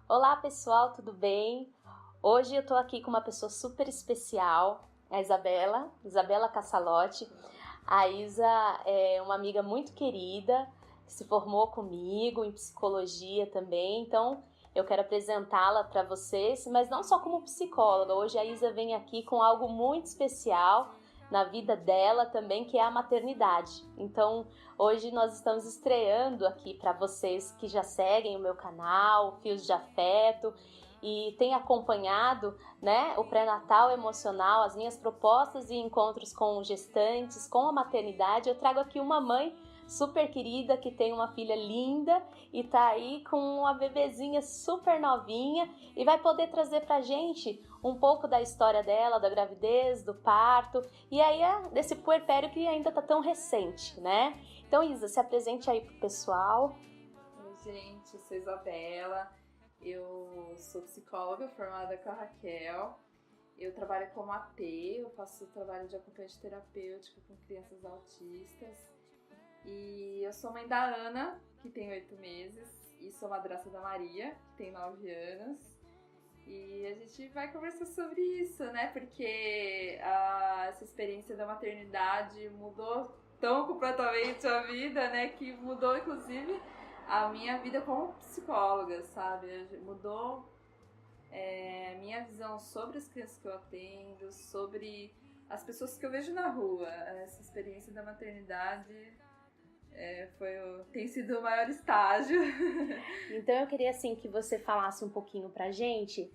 Olá pessoal, tudo bem? Hoje eu tô aqui com uma pessoa super especial, a Isabela Cassalotti. A Isa é uma amiga muito querida, que se formou comigo em psicologia também, então eu quero apresentá-la para vocês, mas não só como psicóloga. Hoje a Isa vem aqui com algo muito especial na vida dela também, que é a maternidade. Então, hoje nós estamos estreando aqui para vocês que já seguem o meu canal, Fios de Afeto, e têm acompanhado, né, o pré-natal emocional, as minhas propostas e encontros com gestantes, com a maternidade. Eu trago aqui uma mãe super querida que tem uma filha linda e tá aí com uma bebezinha super novinha e vai poder trazer pra gente um pouco da história dela, da gravidez, do parto e aí desse puerpério que ainda tá tão recente, né? Então, Isa, se apresente aí pro pessoal. Oi, gente, eu sou Isabela, eu sou psicóloga formada com a Raquel, eu trabalho como AT, eu faço trabalho de acompanhante terapêutico com crianças autistas e eu sou mãe da Ana, que tem 8 meses, e sou madrasta da Maria, que tem 9 anos. E a gente vai conversar sobre isso, né? Porque essa experiência da maternidade mudou tão completamente a vida, né? Que mudou, inclusive, a minha vida como psicóloga, sabe? Mudou a minha visão sobre as crianças que eu atendo, sobre as pessoas que eu vejo na rua. Essa experiência da maternidade tem sido o maior estágio. Então eu queria assim que você falasse um pouquinho pra gente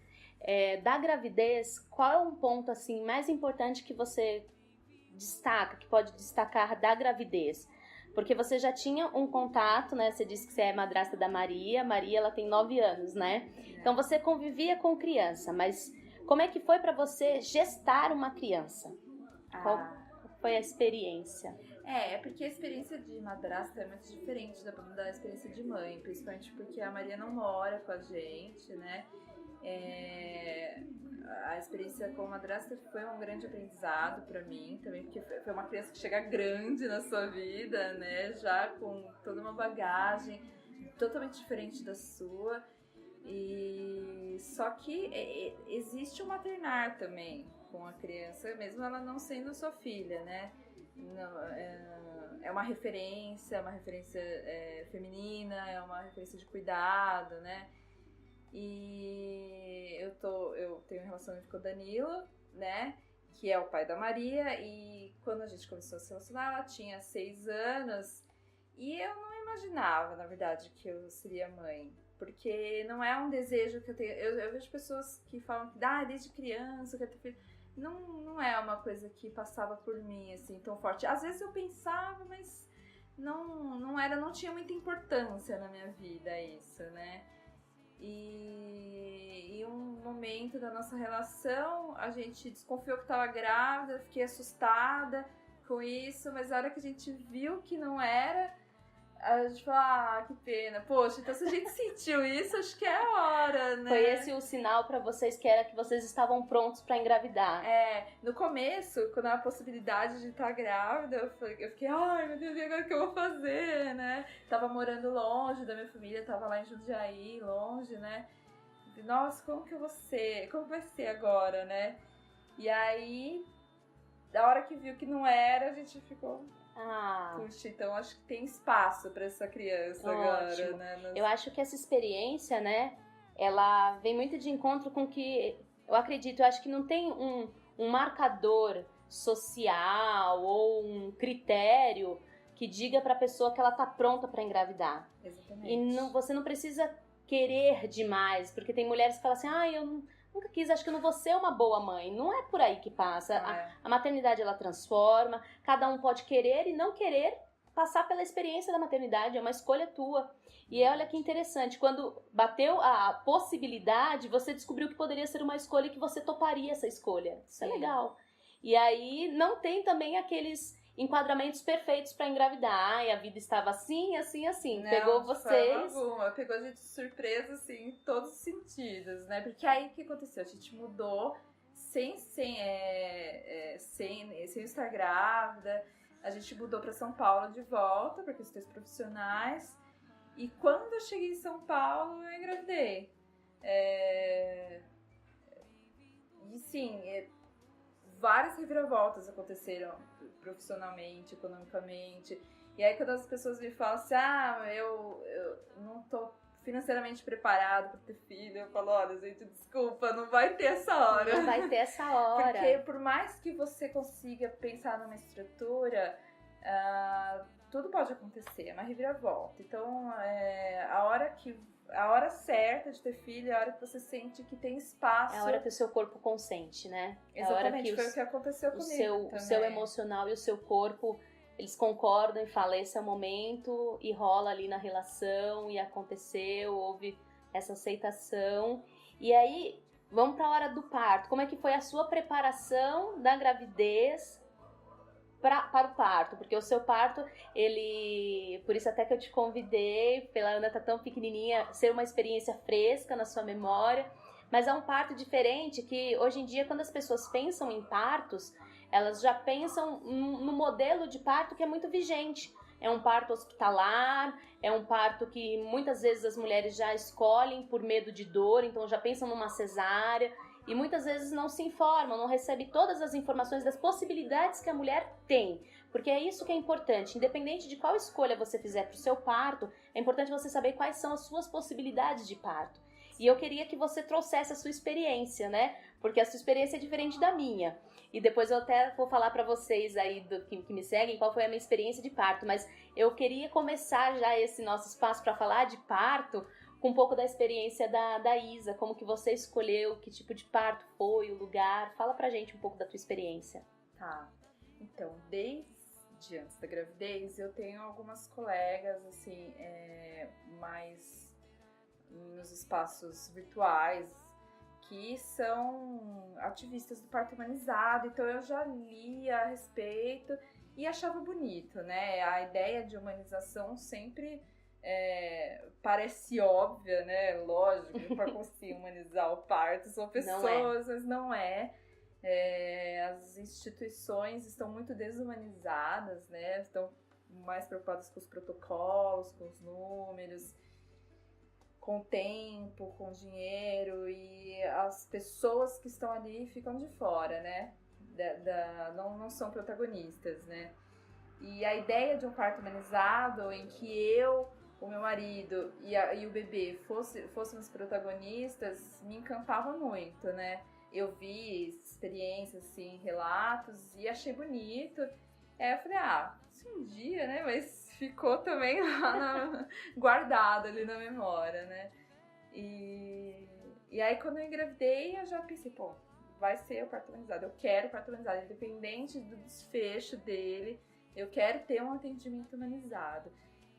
da gravidez. Qual é um ponto assim mais importante que você destaca, que pode destacar da gravidez? Porque você já tinha um contato, né? Você disse que você é madrasta da Maria. Maria, ela tem 9 anos, né? Então você convivia com criança, mas como é que foi pra você gestar uma criança? Qual foi a experiência? É porque a experiência de madrasta é muito diferente da experiência de mãe, principalmente porque a Maria não mora com a gente, né? A experiência como madrasta foi um grande aprendizado para mim também, porque foi uma criança que chega grande na sua vida, né? Já com toda uma bagagem totalmente diferente da sua. E só que existe o maternar também com a criança, mesmo ela não sendo sua filha, né? Não, é uma referência feminina, é uma referência de cuidado, né? E eu tenho um relacionamento com o Danilo, né? Que é o pai da Maria, e quando a gente começou a se relacionar, ela tinha 6 anos, e eu não imaginava, na verdade, que eu seria mãe. Porque não é um desejo que eu tenho. Eu vejo pessoas que falam que desde criança eu quero ter filho. Não é uma coisa que passava por mim assim tão forte. Às vezes eu pensava, mas não tinha muita importância na minha vida isso, né? E em um momento da nossa relação, a gente desconfiou que estava grávida, eu fiquei assustada com isso, mas a hora que a gente viu que não era, a gente falou, que pena. Poxa, então se a gente sentiu isso, acho que é a hora, né? Foi esse o sinal pra vocês que era que vocês estavam prontos pra engravidar? No começo, quando a possibilidade de estar grávida, eu fiquei, ai meu Deus, e agora o que eu vou fazer, né? Tava morando longe da minha família, tava lá em Jundiaí, longe, né? E, nossa, como que eu vou ser? Como vai ser agora, né? E aí, da hora que viu que não era, a gente ficou... Puxa, então acho que tem espaço para essa criança agora, né? Eu acho que essa experiência, né, ela vem muito de encontro com que, eu acho que não tem um marcador social ou um critério que diga para a pessoa que ela tá pronta para engravidar. Exatamente. E você não precisa querer demais, porque tem mulheres que falam assim, eu nunca quis, acho que eu não vou ser uma boa mãe. Não é por aí que passa. A maternidade, ela transforma. Cada um pode querer e não querer passar pela experiência da maternidade. É uma escolha tua. E olha que interessante. Quando bateu a possibilidade, você descobriu que poderia ser uma escolha e que você toparia essa escolha. Isso é legal. E aí não tem também aqueles enquadramentos perfeitos para engravidar. A vida estava assim, assim, assim. Não, pegou vocês. Pegou a gente de surpresa, assim, em todos os sentidos, né? Porque aí o que aconteceu? A gente mudou sem estar grávida. A gente mudou para São Paulo de volta para questões profissionais. E quando eu cheguei em São Paulo, eu engravidei. E sim, várias reviravoltas aconteceram profissionalmente, economicamente. E aí quando as pessoas me falam assim, eu não tô financeiramente preparado para ter filho, eu falo, olha, gente, desculpa, não vai ter essa hora. Não vai ter essa hora. Porque por mais que você consiga pensar numa estrutura, tudo pode acontecer, é uma reviravolta. Então, a hora certa de ter filho é a hora que você sente que tem espaço. É a hora que o seu corpo consente, né? Exatamente, foi o que aconteceu comigo. O seu emocional e o seu corpo, eles concordam e falam, esse é o momento, e rola ali na relação, e aconteceu, houve essa aceitação. E aí, vamos para a hora do parto. Como é que foi a sua preparação da gravidez para o parto? Porque o seu parto, por isso até que eu te convidei, pela Ana tá tão pequenininha, ser uma experiência fresca na sua memória, mas é um parto diferente que hoje em dia, quando as pessoas pensam em partos, elas já pensam no modelo de parto que é muito vigente. É um parto hospitalar, é um parto que muitas vezes as mulheres já escolhem por medo de dor, então já pensam numa cesárea, e muitas vezes não se informam, não recebem todas as informações das possibilidades que a mulher tem. Porque é isso que é importante, independente de qual escolha você fizer para o seu parto, é importante você saber quais são as suas possibilidades de parto. E eu queria que você trouxesse a sua experiência, né? Porque a sua experiência é diferente da minha. E depois eu até vou falar para vocês aí que me seguem qual foi a minha experiência de parto. Mas eu queria começar já esse nosso espaço para falar de parto com um pouco da experiência da Isa. Como que você escolheu, que tipo de parto foi, o lugar. Fala pra gente um pouco da tua experiência. Tá. Então, desde antes da gravidez, eu tenho algumas colegas, assim, mais nos espaços virtuais, que são ativistas do parto humanizado, então eu já li a respeito e achava bonito, né? A ideia de humanização sempre parece óbvia, né? Lógico, para conseguir humanizar o parto, são pessoas, mas não é. As instituições estão muito desumanizadas, né? Estão mais preocupadas com os protocolos, com os números, com o tempo, com o dinheiro, e as pessoas que estão ali ficam de fora, né? Não são protagonistas, né? E a ideia de um parto humanizado em que eu, o meu marido e o bebê fôssemos protagonistas me encantava muito, né? Eu vi experiências, assim, relatos e achei bonito. Eu falei, se um dia, né? Mas ficou também lá guardado ali na memória, né? E aí quando eu engravidei, eu já pensei, vai ser o parto humanizado. Eu quero o parto humanizado, independente do desfecho dele, eu quero ter um atendimento humanizado.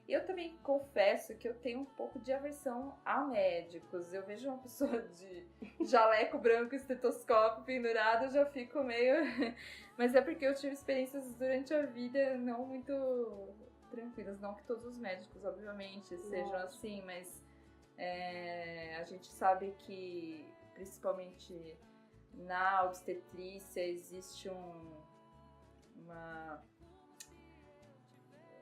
Eu também confesso que eu tenho um pouco de aversão a médicos. Eu vejo uma pessoa de jaleco branco e estetoscópio pendurado, eu já fico meio... Mas é porque eu tive experiências durante a vida não muito tranquilas. Não que todos os médicos, obviamente, sejam assim, mas a gente sabe que, principalmente na obstetrícia, existe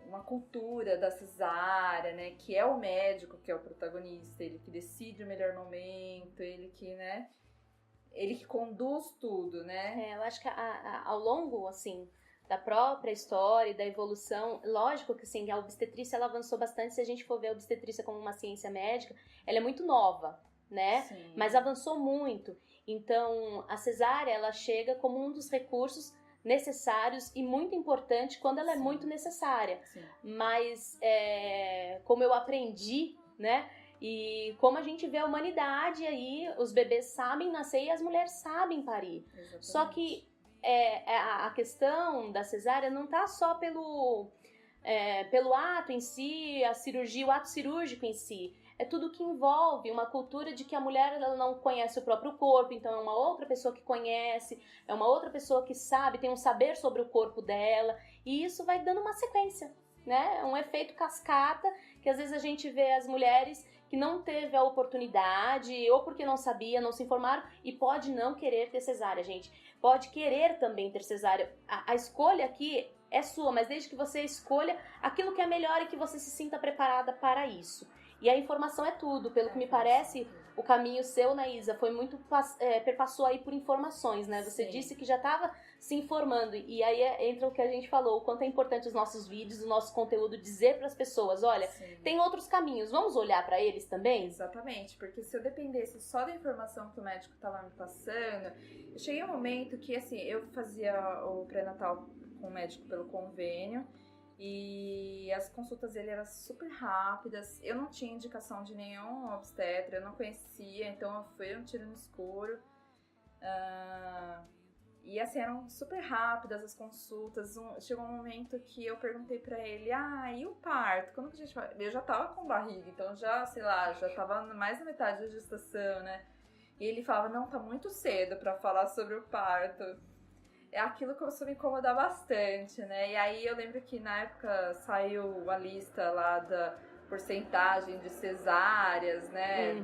uma cultura da cesárea, né, que é o médico que é o protagonista, ele que decide o melhor momento, ele que conduz tudo, né? Eu acho que ao longo, assim, da própria história e da evolução, lógico que, sim, a obstetrícia ela avançou bastante. Se a gente for ver a obstetrícia como uma ciência médica, ela é muito nova, né? Sim. Mas avançou muito. Então, a cesárea, ela chega como um dos recursos necessários e muito importante quando ela é muito necessária. Sim. Mas, como eu aprendi, né? E como a gente vê a humanidade aí, os bebês sabem nascer e as mulheres sabem parir. Exatamente. Só que a questão da cesárea não tá só pelo ato em si, a cirurgia, o ato cirúrgico em si. É tudo que envolve uma cultura de que a mulher ela não conhece o próprio corpo, então é uma outra pessoa que conhece, é uma outra pessoa que sabe, tem um saber sobre o corpo dela, e isso vai dando uma sequência, né? É um efeito cascata, que às vezes a gente vê as mulheres que não teve a oportunidade, ou porque não sabia, não se informaram, e pode não querer ter cesárea, gente. Pode querer também ter cesárea. A escolha aqui é sua, mas desde que você escolha aquilo que é melhor e que você se sinta preparada para isso. E a informação é tudo. Pelo que me parece, o caminho seu, né, Isa, foi muito, perpassou aí por informações, né? Você Sim. disse que já estava se informando, e aí entra o que a gente falou, o quanto é importante os nossos vídeos, o nosso conteúdo, dizer para as pessoas, olha, Sim. tem outros caminhos, vamos olhar para eles também? Exatamente, porque se eu dependesse só da informação que o médico estava me passando, eu cheguei a um momento que, assim, eu fazia o pré-natal com o médico pelo convênio, e as consultas dele eram super rápidas, eu não tinha indicação de nenhum obstetra, eu não conhecia, então foi um tiro no escuro. E assim, eram super rápidas as consultas. Chegou um momento que eu perguntei pra ele, e o parto? Quando que a gente vai? Eu já tava com barriga, então já, sei lá, já tava mais da metade da gestação, né? E ele falava, não, tá muito cedo pra falar sobre o parto. Aquilo começou a me incomodar bastante, né? E aí eu lembro que na época saiu a lista lá da porcentagem de cesáreas, né?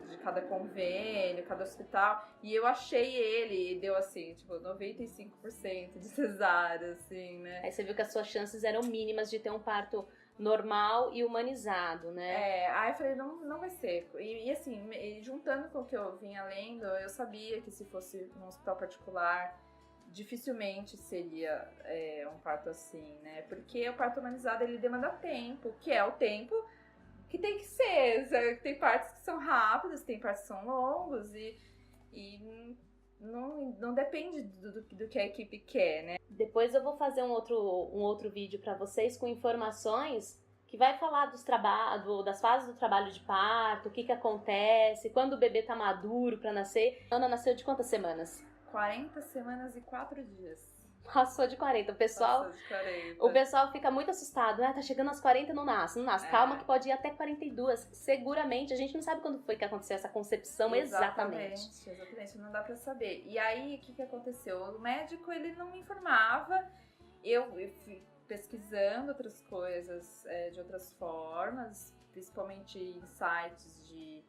De cada convênio, cada hospital. E eu achei ele e deu assim, tipo, 95% de cesárea, assim, né? Aí você viu que as suas chances eram mínimas de ter um parto normal e humanizado, né? Aí eu falei, não vai ser. E assim, juntando com o que eu vinha lendo, eu sabia que se fosse num hospital particular, dificilmente seria um parto assim, né? Porque o parto humanizado, ele demanda tempo, que é o tempo que tem que ser. Tem partos que são rápidos, tem partos que são longos e não depende do que a equipe quer, né? Depois eu vou fazer um outro vídeo para vocês com informações que vai falar das fases do trabalho de parto, o que acontece, quando o bebê tá maduro para nascer. A Ana nasceu de quantas semanas? 40 semanas e 4 dias. Passou de 40. O pessoal fica muito assustado. Tá chegando às 40 não nasce. Calma que pode ir até 42. Seguramente, a gente não sabe quando foi que aconteceu essa concepção exatamente. Exatamente, não dá pra saber. E aí, o que aconteceu? O médico, ele não me informava. Eu fui pesquisando outras coisas de outras formas, principalmente em sites de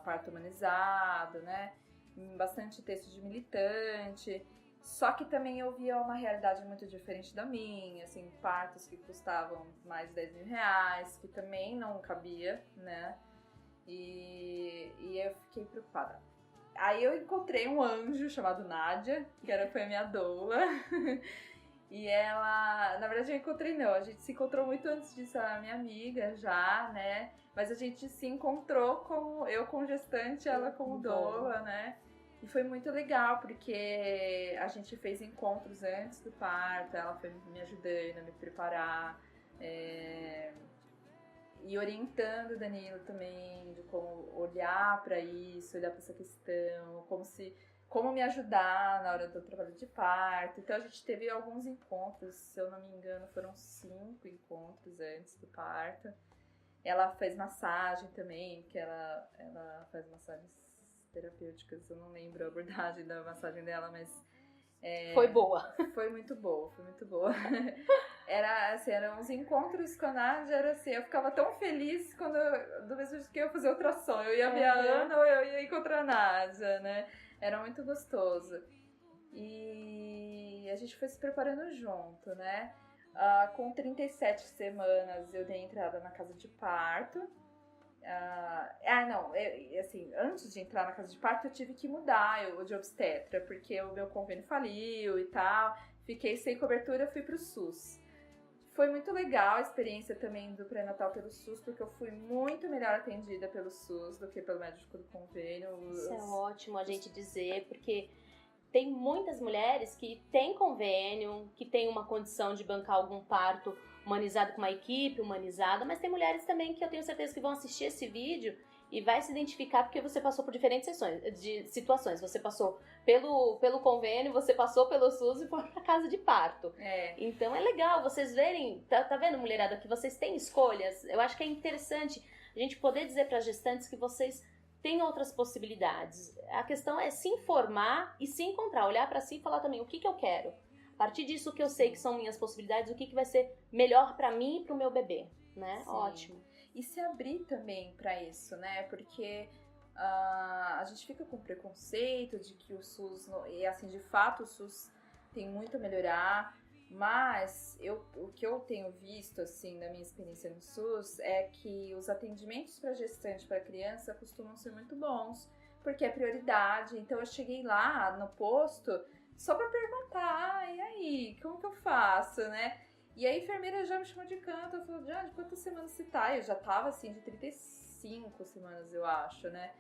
parto humanizado, né? Bastante texto de militante, só que também eu via uma realidade muito diferente da minha, assim, partos que custavam mais de 10 mil reais, que também não cabia, né, e eu fiquei preocupada. Aí eu encontrei um anjo chamado Nádia, que foi a minha doula, e ela, na verdade eu encontrei não, a gente se encontrou muito antes disso, ela é minha amiga já, né, mas a gente se encontrou eu como gestante, ela como doula, né. E foi muito legal, porque a gente fez encontros antes do parto, ela foi me ajudando a me preparar, e orientando o Danilo também, de como olhar para isso, olhar para essa questão, como me ajudar na hora do trabalho de parto. Então a gente teve alguns encontros, se eu não me engano, foram 5 encontros antes do parto. Ela fez massagem também, porque ela faz massagens terapêuticas, eu não lembro a abordagem da massagem dela, mas foi boa. Foi muito boa. Eram uns encontros com a Nádia, era assim, eu ficava tão feliz do mesmo jeito que eu ia fazer ultrassom, eu ia ver a Ana ou eu ia encontrar a Nádia, né? Era muito gostoso. E a gente foi se preparando junto, né? Com 37 semanas eu dei entrada na casa de parto. Assim, antes de entrar na casa de parto eu tive que mudar de obstetra, porque o meu convênio faliu e tal, fiquei sem cobertura, fui pro SUS. Foi muito legal a experiência também do pré-natal pelo SUS, porque eu fui muito melhor atendida pelo SUS do que pelo médico do convênio. Isso é ótimo a gente dizer, porque tem muitas mulheres que têm convênio, que têm uma condição de bancar algum parto humanizado com uma equipe humanizada, mas tem mulheres também que eu tenho certeza que vão assistir esse vídeo e vai se identificar porque você passou por diferentes situações. Você passou pelo convênio, você passou pelo SUS e foi pra casa de parto. Então é legal vocês verem, tá vendo, mulherada, que vocês têm escolhas. Eu acho que é interessante a gente poder dizer para as gestantes que vocês têm outras possibilidades. A questão é se informar e se encontrar, olhar para si e falar também o que eu quero. A partir disso que eu sei que são minhas possibilidades, o que vai ser melhor para mim e pro meu bebê, né? Sim. Ótimo. E se abrir também para isso, né? Porque a gente fica com preconceito de que o SUS, e assim, de fato o SUS tem muito a melhorar, Mas o que eu tenho visto, assim, da minha experiência no SUS, é que os atendimentos para gestante, para criança, costumam ser muito bons, porque é prioridade. Então, eu cheguei lá no posto só para perguntar, e aí, como que eu faço, né? E a enfermeira já me chamou de canto, ela falou, de quantas semanas você tá? Eu já tava, assim, de 35 semanas, eu acho, né?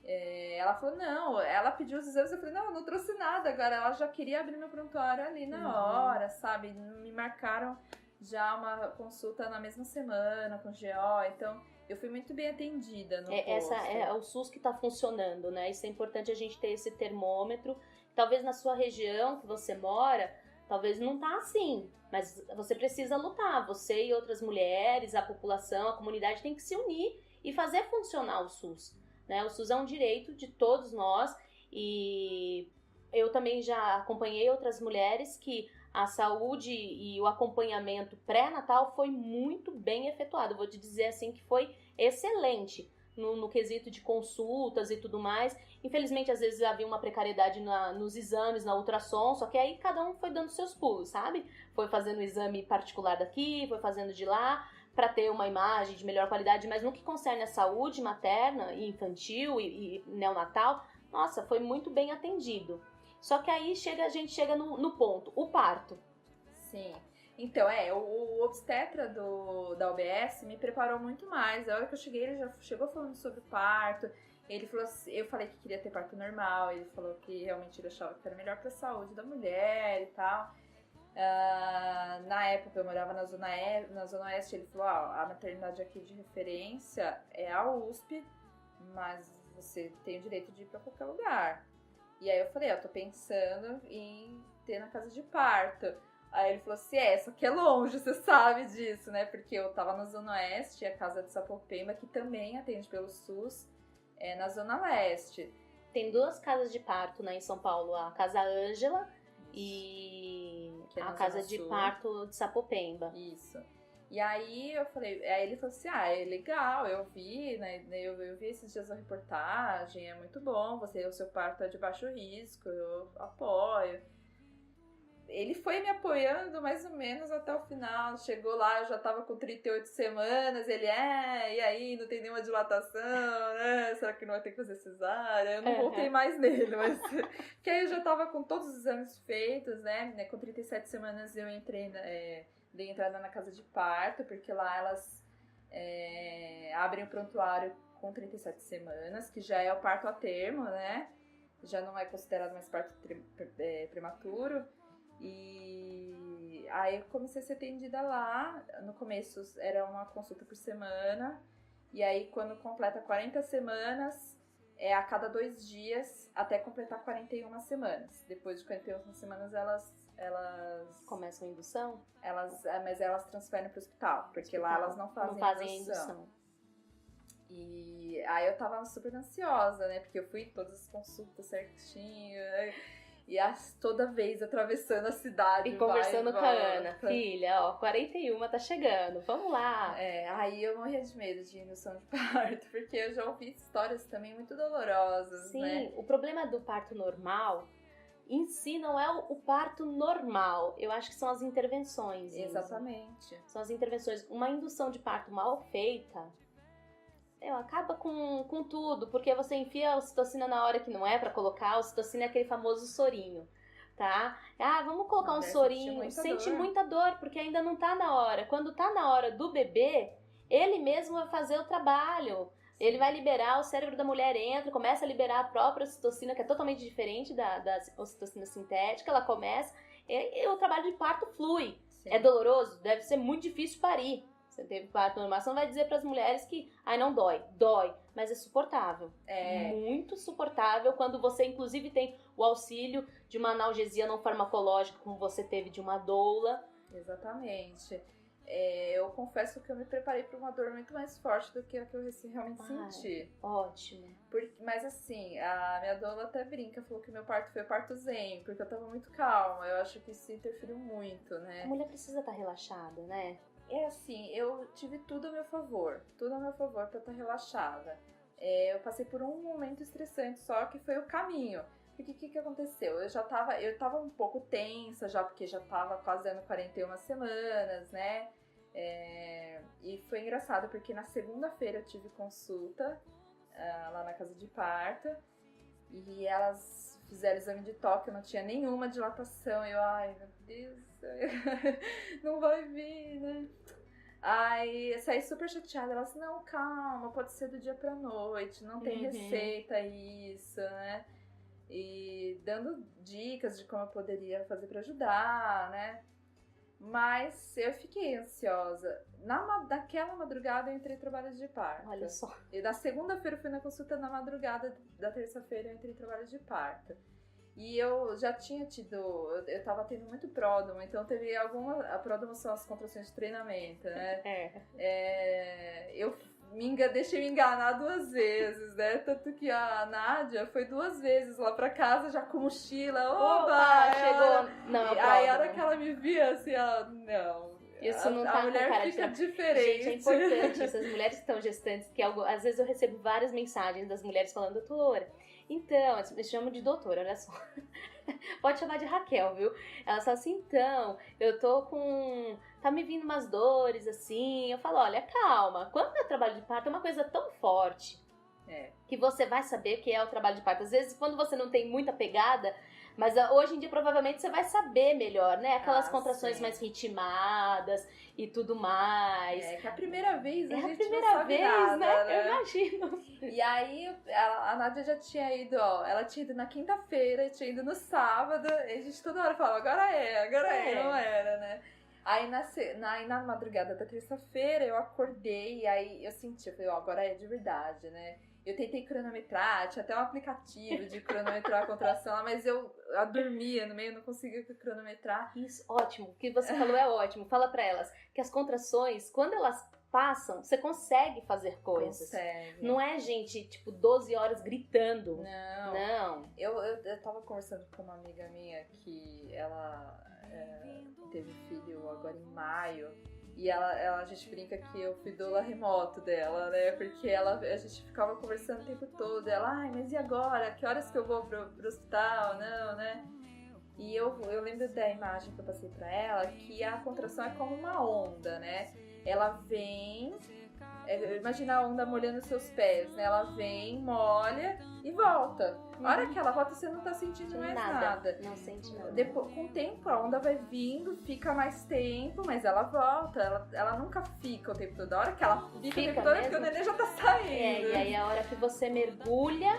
Ela falou, não, ela pediu os exames, eu falei, não, eu não trouxe nada, agora ela já queria abrir meu prontuário ali na hora, sabe, me marcaram já uma consulta na mesma semana com o GO, então eu fui muito bem atendida no posto. Essa é o SUS que tá funcionando, né, isso é importante a gente ter esse termômetro, talvez na sua região que você mora, talvez não tá assim, mas você precisa lutar, você e outras mulheres, a população, a comunidade tem que se unir e fazer funcionar o SUS. Né? O SUS é um direito de todos nós e eu também já acompanhei outras mulheres que a saúde e o acompanhamento pré-natal foi muito bem efetuado. Vou te dizer assim que foi excelente no quesito de consultas e tudo mais. Infelizmente, às vezes havia uma precariedade nos exames, na ultrassom, só que aí cada um foi dando seus pulos, sabe? Foi fazendo o exame particular daqui, foi fazendo de lá, para ter uma imagem de melhor qualidade, mas no que concerne a saúde materna e infantil e neonatal, nossa, foi muito bem atendido. Só que aí a gente chega no ponto, o parto. Sim. Então, o obstetra da UBS me preparou muito mais. A hora que eu cheguei, ele já chegou falando sobre o parto. Ele falou assim, eu falei que queria ter parto normal, ele falou que realmente ele achava que era melhor para a saúde da mulher e tal. Na época eu morava na Zona Oeste, ele falou, a maternidade aqui de referência é a USP, mas você tem o direito de ir pra qualquer lugar. E aí eu falei, eu tô pensando em ter na casa de parto. Aí ele falou assim, só que é longe, você sabe disso, né? Porque eu tava na Zona Oeste, a casa de Sapopemba, que também atende pelo SUS, na Zona Leste. Tem 2 casas de parto, né, em São Paulo, a Casa Ângela e a casa de parto de Sapopemba. Isso. E aí aí ele falou assim, é legal, eu vi, né? Eu vi esses dias a reportagem, é muito bom, o seu parto é de baixo risco, eu apoio. Ele foi me apoiando mais ou menos até o final. Chegou lá, eu já tava com 38 semanas. Ele, e aí, não tem nenhuma dilatação, né? Será que não vai ter que fazer cesárea? Eu não voltei mais nele, mas... que aí eu já tava com todos os exames feitos, né? Com 37 semanas eu entrei, dei entrada na casa de parto, porque lá elas abrem o prontuário com 37 semanas, que já é o parto a termo, né? Já não é considerado mais parto prematuro. E aí eu comecei a ser atendida lá. No começo era uma consulta por semana. E aí quando completa 40 semanas, a cada 2 dias até completar 41 semanas. Depois de 41 semanas elas começam a indução? Mas elas transferem para o hospital, porque lá elas não fazem a indução. E aí eu tava super ansiosa, né? Porque eu fui em todas as consultas certinho, né? E toda vez atravessando a cidade. E conversando com a Ana, filha, 41 tá chegando, vamos lá. Aí eu morria de medo de indução de parto, porque eu já ouvi histórias também muito dolorosas, Sim, né? Sim, o problema do parto normal em si não é o parto normal, eu acho que são as intervenções. Exatamente. São as intervenções. Uma indução de parto mal feita, acaba com tudo, porque você enfia a ocitocina na hora que não é pra colocar. A ocitocina é aquele famoso sorinho, tá? Vamos colocar um sorinho. Sente muita dor, porque ainda não tá na hora. Quando tá na hora do bebê, ele mesmo vai fazer o trabalho. Ele vai liberar, o cérebro da mulher entra, começa a liberar a própria ocitocina, que é totalmente diferente da ocitocina sintética. Ela começa, e o trabalho de parto flui. Sim. É doloroso? Deve ser muito difícil parir. Você teve parto normal, você não vai dizer para as mulheres que não dói, mas é suportável. Muito suportável, quando você inclusive tem o auxílio de uma analgesia não farmacológica, como você teve de uma doula. Exatamente. Eu confesso que eu me preparei para uma dor muito mais forte do que a que eu realmente senti. Ótimo. Mas assim, a minha doula até brinca, falou que meu parto foi o parto zen, porque eu tava muito calma. Eu acho que isso interferiu muito, né? A mulher precisa estar relaxada, né? Assim, eu tive tudo a meu favor pra estar relaxada. Eu passei por um momento estressante, só que foi o caminho. Porque o que aconteceu? Eu tava um pouco tensa já, porque já tava quase dando 41 semanas, né? E foi engraçado, porque na segunda-feira eu tive consulta lá na casa de parto, e elas fizeram exame de toque, eu não tinha nenhuma dilatação, ai meu Deus, não vai vir, né? Aí eu saí super chateada, elas, não, calma, pode ser do dia pra noite, não tem receita isso, né? E dando dicas de como eu poderia fazer pra ajudar, né? Mas eu fiquei ansiosa. Naquela madrugada eu entrei em trabalhos de parto. Olha só. E na segunda-feira eu fui na consulta, na madrugada da terça-feira eu entrei em trabalhos de parto. E eu já tinha tido, eu tava tendo muito pródromo, então teve a pródromo são as contrações de treinamento, né? Eu deixei me enganar 2 vezes, né? Tanto que a Nádia foi 2 vezes lá pra casa, já com mochila. Oba! Chegou. Não, aí a hora que ela me via, assim, ela, não. Isso não tá a mulher com cara fica de diferente. Gente, é importante essas mulheres que estão gestantes, que às vezes eu recebo várias mensagens das mulheres falando, doutora, então, me chamam de doutora, olha só. Pode chamar de Raquel, viu? Ela fala assim, então, eu tô com... Tá me vindo umas dores, assim. Eu falo, olha, calma. Quando é trabalho de parto é uma coisa tão forte que você vai saber que é o trabalho de parto. Às vezes, quando você não tem muita pegada, mas hoje em dia provavelmente você vai saber melhor, né? Aquelas contrações mais ritmadas e tudo mais. Que a primeira vez a gente primeira não sabe vez, nada, né? Eu imagino. E aí a Nádia já tinha ido, ela tinha ido na quinta-feira, tinha ido no sábado, e a gente toda hora falava, agora é, não era, né? Aí na madrugada da terça-feira eu acordei e aí eu senti, eu falei, agora é de verdade, né? Eu tentei cronometrar, tinha até um aplicativo de cronometrar a contração, mas eu dormia no meio, não conseguia cronometrar. Isso, ótimo. O que você falou é ótimo. Fala pra elas que as contrações, quando elas passam, você consegue fazer coisas. Consegue. Não é, gente, tipo, 12 horas gritando. Não. Eu tava conversando com uma amiga minha que ela teve filho agora em maio. E a gente brinca que eu fui doula remoto dela, né? Porque a gente ficava conversando o tempo todo. Ela, mas e agora? Que horas que eu vou pro hospital? Não, né? E eu lembro da imagem que eu passei pra ela, que a contração é como uma onda, né? Ela vem... Imagina a onda molhando seus pés, né? Ela vem, molha e volta. A hora que ela volta, você não tá sentindo mais nada. Não sente nada. Depois, com o tempo, a onda vai vindo, fica mais tempo, mas ela volta. Ela nunca fica o tempo todo. A hora que ela fica o tempo todo é porque o neném já tá saindo. E aí a hora que você mergulha,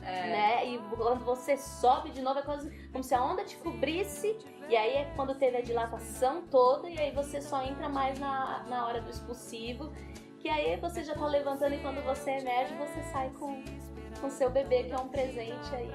né? E quando você sobe de novo, é como se a onda te cobrisse. E aí é quando teve a dilatação toda. E aí você só entra mais na hora do expulsivo. Que aí você já tá levantando e quando você emerge, você sai com seu bebê, que é um presente aí